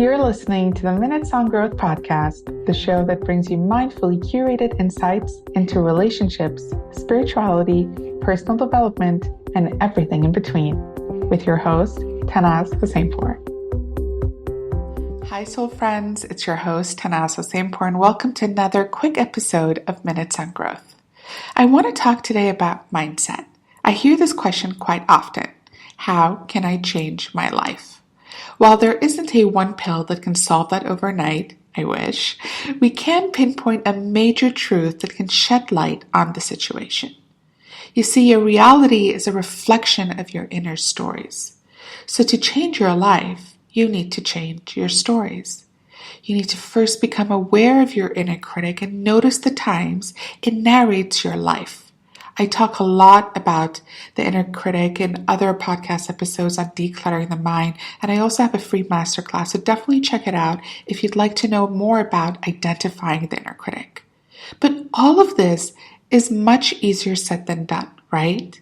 You're listening to the Minutes on Growth podcast, the show that brings you mindfully curated insights into relationships, spirituality, personal development, and everything in between, with your host, Tannaz Hosseinpour. Hi, soul friends. It's your host, Tannaz Hosseinpour, and welcome to another quick episode of Minutes on Growth. I want to talk today about mindset. I hear this question quite often. How can I change my life? While there isn't a one pill that can solve that overnight, I wish, we can pinpoint a major truth that can shed light on the situation. You see, your reality is a reflection of your inner stories. So to change your life, you need to change your stories. You need to first become aware of your inner critic and notice the times it narrates your life. I talk a lot about the inner critic in other podcast episodes on decluttering the mind, and I also have a free masterclass, so definitely check it out if you'd like to know more about identifying the inner critic. But all of this is much easier said than done, right?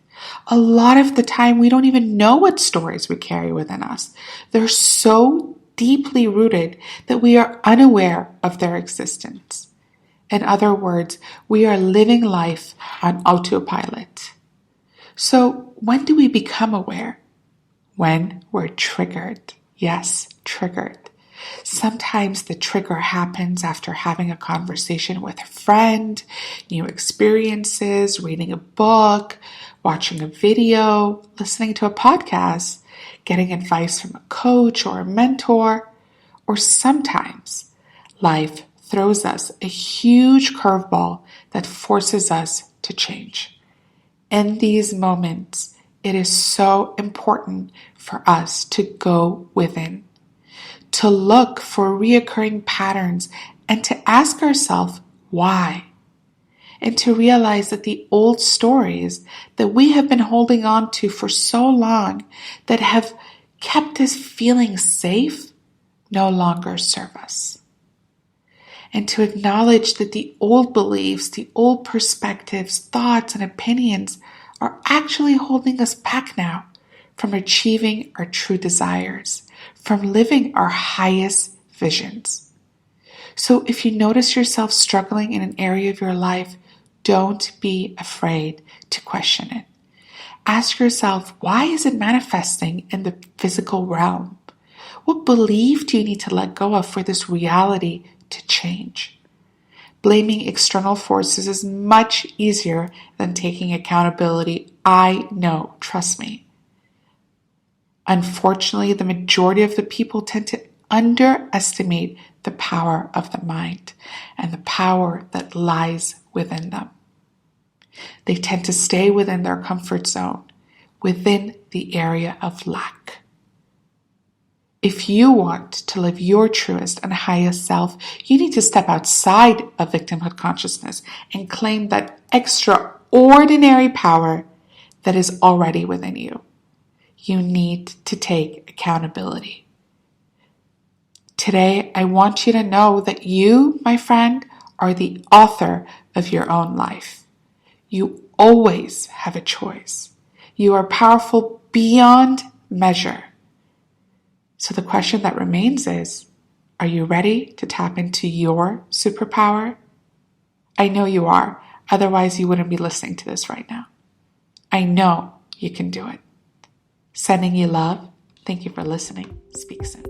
A lot of the time, we don't even know what stories we carry within us. They're so deeply rooted that we are unaware of their existence. In other words, we are living life on autopilot. So when do we become aware? When we're triggered. Yes, triggered. Sometimes the trigger happens after having a conversation with a friend, new experiences, reading a book, watching a video, listening to a podcast, getting advice from a coach or a mentor, or sometimes life throws us a huge curveball that forces us to change. In these moments, it is so important for us to go within, to look for reoccurring patterns and to ask ourselves why, and to realize that the old stories that we have been holding on to for so long that have kept us feeling safe no longer serve us. And to acknowledge that the old beliefs, the old perspectives, thoughts, and opinions are actually holding us back now from achieving our true desires, from living our highest visions. So if you notice yourself struggling in an area of your life, don't be afraid to question it. Ask yourself, why is it manifesting in the physical realm? What belief do you need to let go of for this reality to change? Blaming external forces is much easier than taking accountability. I know, trust me. Unfortunately, the majority of the people tend to underestimate the power of the mind and the power that lies within them. They tend to stay within their comfort zone, within the area of lack. If you want to live your truest and highest self, you need to step outside of victimhood consciousness and claim that extraordinary power that is already within you. You need to take accountability. Today, I want you to know that you, my friend, are the author of your own life. You always have a choice. You are powerful beyond measure. So the question that remains is, are you ready to tap into your superpower? I know you are. Otherwise, you wouldn't be listening to this right now. I know you can do it. Sending you love. Thank you for listening. Speak soon.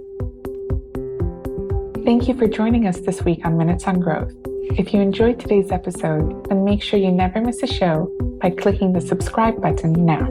Thank you for joining us this week on Minutes on Growth. If you enjoyed today's episode, then make sure you never miss a show by clicking the subscribe button now.